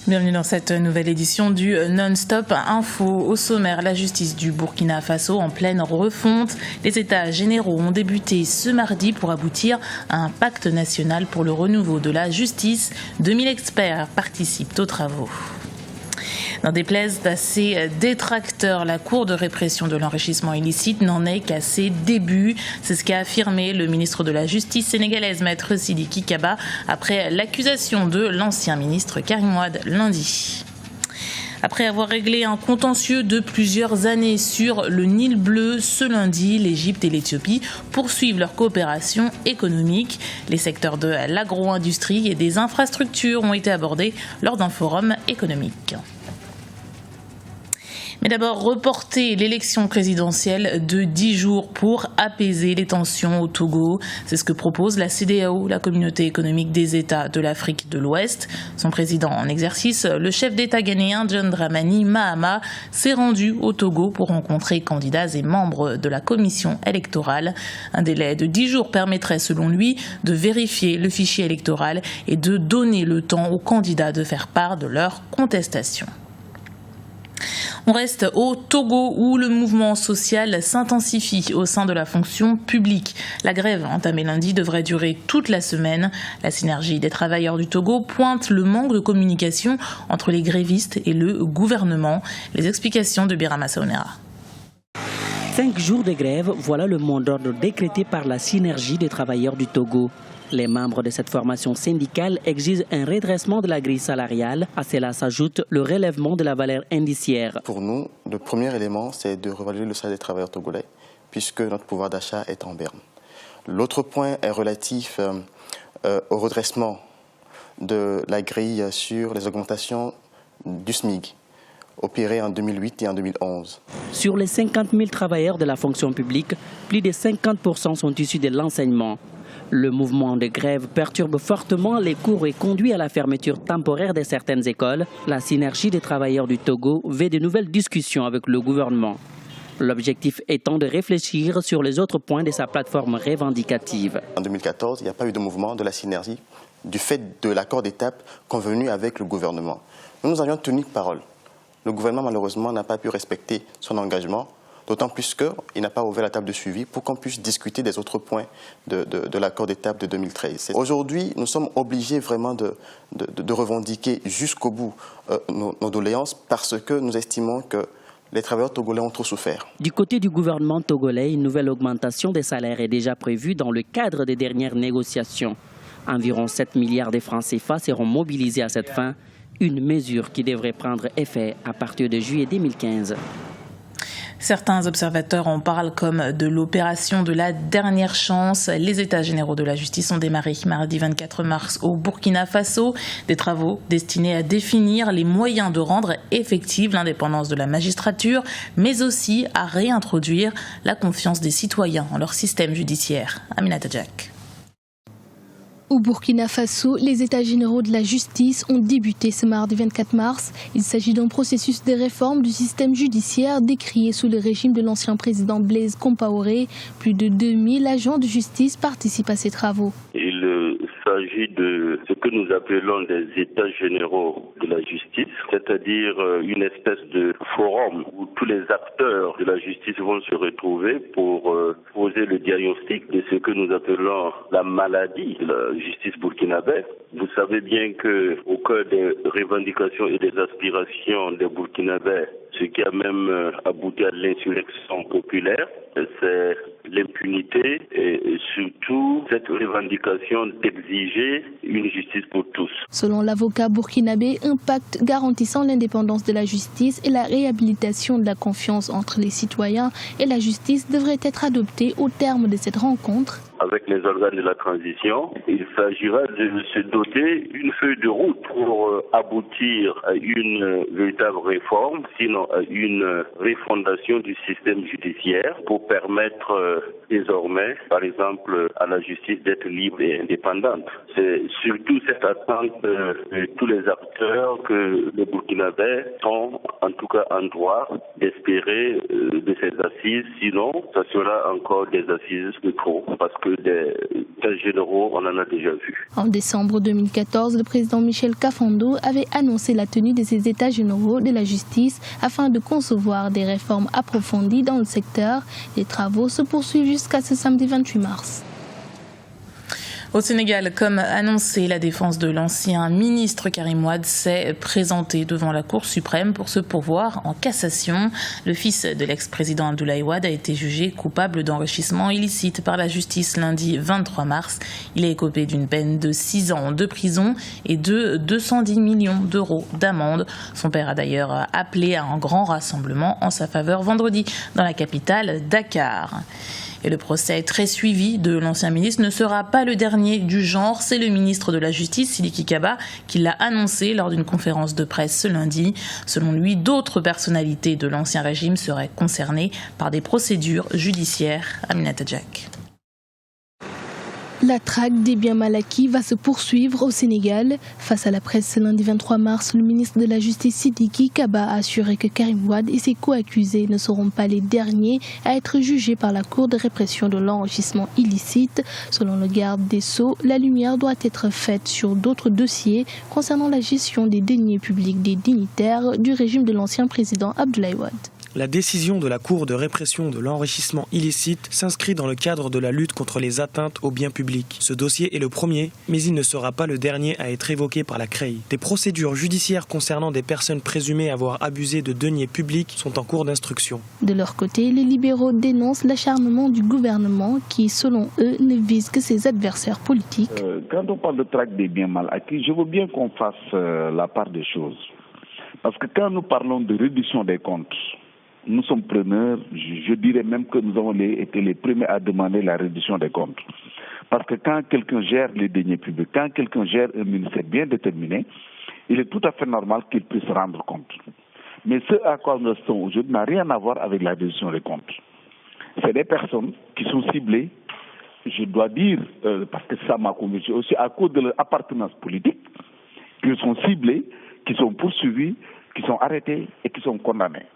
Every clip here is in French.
Bienvenue dans cette nouvelle édition du Non-Stop Info. Au sommaire, la justice du Burkina Faso en pleine refonte. Les États généraux ont débuté ce mardi pour aboutir à un pacte national pour le renouveau de la justice. 2000 experts participent aux travaux. N'en déplaise à ses détracteurs, la Cour de répression de l'enrichissement illicite n'en est qu'à ses débuts. C'est ce qu'a affirmé le ministre de la Justice sénégalaise, Maître Sidiki Kaba, après l'accusation de l'ancien ministre Karim Wade lundi. Après avoir réglé un contentieux de plusieurs années sur le Nil bleu, ce lundi, l'Égypte et l'Éthiopie poursuivent leur coopération économique. Les secteurs de l'agro-industrie et des infrastructures ont été abordés lors d'un forum économique. Mais d'abord, reporter l'élection présidentielle de 10 jours pour apaiser les tensions au Togo. C'est ce que propose la CEDEAO, la communauté économique des États de l'Afrique de l'Ouest. Son président en exercice, le chef d'État ghanéen John Dramani Mahama, s'est rendu au Togo pour rencontrer candidats et membres de la commission électorale. Un délai de 10 jours permettrait, selon lui, de vérifier le fichier électoral et de donner le temps aux candidats de faire part de leur contestation. On reste au Togo où le mouvement social s'intensifie au sein de la fonction publique. La grève entamée lundi devrait durer toute la semaine. La synergie des travailleurs du Togo pointe le manque de communication entre les grévistes et le gouvernement. Les explications de Birama Saonera. 5 jours de grève, voilà le mot d'ordre décrété par la synergie des travailleurs du Togo. Les membres de cette formation syndicale exigent un redressement de la grille salariale. À cela s'ajoute le relèvement de la valeur indiciaire. Pour nous, le premier élément, c'est de revaloriser le salaire des travailleurs togolais, puisque notre pouvoir d'achat est en berne. L'autre point est relatif au redressement de la grille sur les augmentations du SMIC, opérées en 2008 et en 2011. Sur les 50 000 travailleurs de la fonction publique, plus de 50% sont issus de l'enseignement. Le mouvement de grève perturbe fortement les cours et conduit à la fermeture temporaire de certaines écoles. La synergie des travailleurs du Togo veut de nouvelles discussions avec le gouvernement. L'objectif étant de réfléchir sur les autres points de sa plateforme revendicative. En 2014, il n'y a pas eu de mouvement de la synergie du fait de l'accord d'étape convenu avec le gouvernement. Nous avions tenu parole. Le gouvernement, malheureusement, n'a pas pu respecter son engagement. D'autant plus qu'il n'a pas ouvert la table de suivi pour qu'on puisse discuter des autres points de l'accord d'étape de 2013. Aujourd'hui, nous sommes obligés vraiment de revendiquer jusqu'au bout nos doléances parce que nous estimons que les travailleurs togolais ont trop souffert. Du côté du gouvernement togolais, une nouvelle augmentation des salaires est déjà prévue dans le cadre des dernières négociations. Environ 7 milliards de francs CFA seront mobilisés à cette fin, une mesure qui devrait prendre effet à partir de juillet 2015. Certains observateurs en parlent comme de l'opération de la dernière chance. Les États généraux de la justice ont démarré mardi 24 mars au Burkina Faso. Des travaux destinés à définir les moyens de rendre effective l'indépendance de la magistrature, mais aussi à réintroduire la confiance des citoyens en leur système judiciaire. Aminata Jack. Au Burkina Faso, les États généraux de la justice ont débuté ce mardi 24 mars. Il s'agit d'un processus de réforme du système judiciaire décrié sous le régime de l'ancien président Blaise Compaoré. Plus de 2000 agents de justice participent à ces travaux. Il s'agit de ce que nous appelons des États généraux de la justice, c'est-à-dire une espèce de forum où tous les acteurs de la justice vont se retrouver pour poser le diagnostic de ce que nous appelons la maladie de la justice burkinabé. Vous savez bien que au cœur des revendications et des aspirations des Burkinabés, ce qui a même abouti à l'insurrection populaire, c'est l'impunité et surtout cette revendication d'exiger une justice pour tous. Selon l'avocat burkinabé, un pacte garantissant l'indépendance de la justice et la réhabilitation de la confiance entre les citoyens et la justice devrait être adopté au terme de cette rencontre. Avec les organes de la transition, il s'agira de se doter d'une feuille de route pour aboutir à une véritable réforme, sinon à une refondation du système judiciaire pour permettre désormais, par exemple, à la justice d'être libre et indépendante. C'est surtout cette attente de tous les acteurs que les Burkinabés sont en tout cas en droit d'espérer de ces assises, sinon ça sera encore des assises de trop, parce que que des états généraux, on en a déjà vu. En décembre 2014, le président Michel Kafando avait annoncé la tenue de ces états généraux de la justice afin de concevoir des réformes approfondies dans le secteur. Les travaux se poursuivent jusqu'à ce samedi 28 mars. Au Sénégal, comme annoncé, la défense de l'ancien ministre Karim Wade s'est présentée devant la Cour suprême pour se pourvoir en cassation. Le fils de l'ex-président Abdoulaye Wade a été jugé coupable d'enrichissement illicite par la justice lundi 23 mars. Il est écopé d'une peine de 6 ans de prison et de 210 millions d'euros d'amende. Son père a d'ailleurs appelé à un grand rassemblement en sa faveur vendredi dans la capitale, Dakar. Et le procès très suivi de l'ancien ministre ne sera pas le dernier du genre. C'est le ministre de la Justice, Sidiki Kaba, qui l'a annoncé lors d'une conférence de presse ce lundi. Selon lui, d'autres personnalités de l'ancien régime seraient concernées par des procédures judiciaires. Aminata Jack. La traque des biens mal acquis va se poursuivre au Sénégal. Face à la presse ce lundi 23 mars, le ministre de la Justice Sidiki Kaba a assuré que Karim Wade et ses co-accusés ne seront pas les derniers à être jugés par la Cour de répression de l'enrichissement illicite. Selon le garde des Sceaux, la lumière doit être faite sur d'autres dossiers concernant la gestion des deniers publics des dignitaires du régime de l'ancien président Abdoulaye Wade. La décision de la Cour de répression de l'enrichissement illicite s'inscrit dans le cadre de la lutte contre les atteintes aux biens publics. Ce dossier est le premier, mais il ne sera pas le dernier à être évoqué par la CREI. Des procédures judiciaires concernant des personnes présumées avoir abusé de deniers publics sont en cours d'instruction. De leur côté, les libéraux dénoncent l'acharnement du gouvernement qui, selon eux, ne vise que ses adversaires politiques. Quand on parle de traque des biens mal acquis, je veux bien qu'on fasse la part des choses. Parce que quand nous parlons de réduction des comptes, nous sommes preneurs, je dirais même que nous avons été les premiers à demander la réduction des comptes. Parce que quand quelqu'un gère les deniers publics, quand quelqu'un gère un ministère bien déterminé, il est tout à fait normal qu'il puisse rendre compte. Mais ce à quoi nous sommes aujourd'hui n'a rien à voir avec la réduction des comptes. C'est des personnes qui sont ciblées, je dois dire, parce que ça m'a convaincu aussi, à cause de leur appartenance politique, qui sont ciblées, qui sont poursuivis, qui sont arrêtés et qui sont condamnés.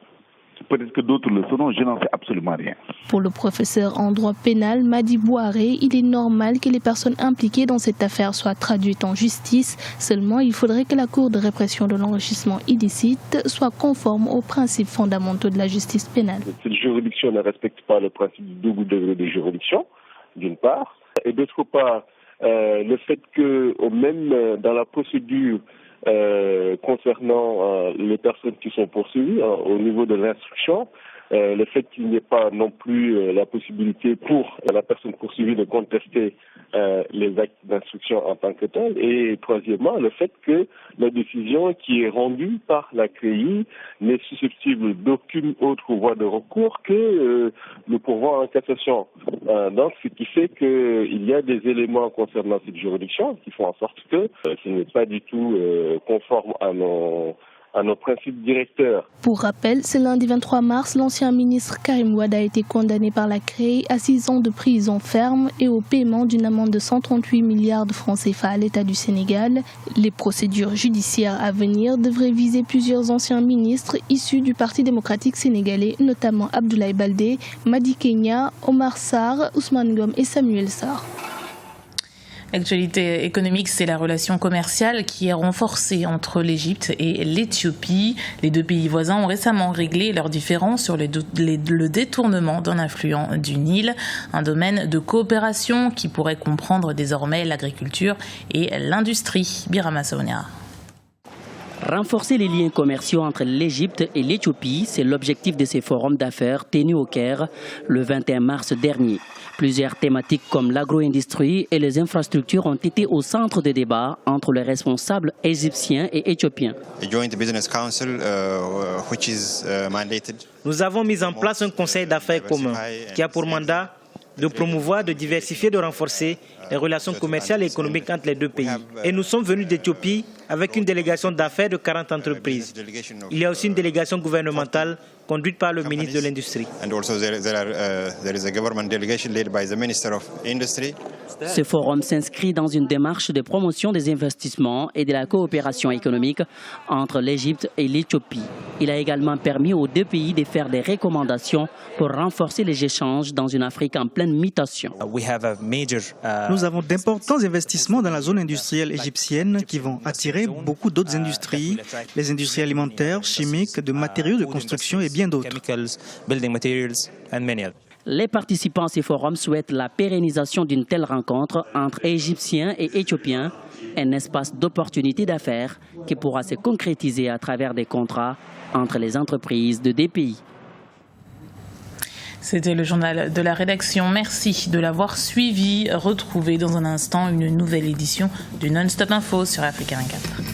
Peut-être que d'autres le seront, je n'en sais absolument rien. Pour le professeur en droit pénal Madi Bouaré, il est normal que les personnes impliquées dans cette affaire soient traduites en justice. Seulement, il faudrait que la Cour de répression de l'enrichissement illicite soit conforme aux principes fondamentaux de la justice pénale. Cette juridiction ne respecte pas le principe du double degré de juridiction, d'une part. Et d'autre part, le fait que, même dans la procédure, concernant les personnes qui sont poursuivies au niveau de l'instruction, le fait qu'il n'y ait pas non plus la possibilité pour la personne poursuivie de contester les actes d'instruction en tant que tel. Et troisièmement, le fait que la décision qui est rendue par la CREI n'est susceptible d'aucune autre voie de recours que le pourvoi en cassation. Donc, ce qui fait qu'il y a des éléments concernant cette juridiction qui font en sorte que ce n'est pas du tout conforme à nos principes directeurs. Pour rappel, ce lundi 23 mars, l'ancien ministre Karim Wade a été condamné par la CREI à 6 ans de prison ferme et au paiement d'une amende de 138 milliards de francs CFA à l'État du Sénégal. Les procédures judiciaires à venir devraient viser plusieurs anciens ministres issus du Parti démocratique sénégalais, notamment Abdoulaye Baldé, Madi Kenya, Omar Sarr, Ousmane Ngom et Samuel Sarr. L'actualité économique, c'est la relation commerciale qui est renforcée entre l'Égypte et l'Éthiopie. Les deux pays voisins ont récemment réglé leurs différends sur le détournement d'un affluent du Nil, un domaine de coopération qui pourrait comprendre désormais l'agriculture et l'industrie. Birama Saonia. Renforcer les liens commerciaux entre l'Égypte et l'Éthiopie, c'est l'objectif de ces forums d'affaires tenus au Caire le 21 mars dernier. Plusieurs thématiques comme l'agro-industrie et les infrastructures ont été au centre des débats entre les responsables égyptiens et éthiopiens. Nous avons mis en place un conseil d'affaires commun qui a pour mandat de promouvoir, de diversifier, de renforcer les relations commerciales et économiques entre les deux pays. Et nous sommes venus d'Éthiopie avec une délégation d'affaires de 40 entreprises. Il y a aussi une délégation gouvernementale conduite par le ministre de l'Industrie. Ce forum s'inscrit dans une démarche de promotion des investissements et de la coopération économique entre l'Égypte et l'Éthiopie. Il a également permis aux deux pays de faire des recommandations pour renforcer les échanges dans une Afrique en pleine mutation. Nous avons d'importants investissements dans la zone industrielle égyptienne qui vont attirer beaucoup d'autres industries, les industries alimentaires, chimiques, de matériaux de construction et bien d'autres. Les participants à ces forums souhaitent la pérennisation d'une telle rencontre entre Égyptiens et Éthiopiens, un espace d'opportunités d'affaires qui pourra se concrétiser à travers des contrats entre les entreprises de deux pays. C'était le journal de la rédaction. Merci de l'avoir suivi. Retrouvez dans un instant une nouvelle édition du Non-Stop Info sur Africa 24.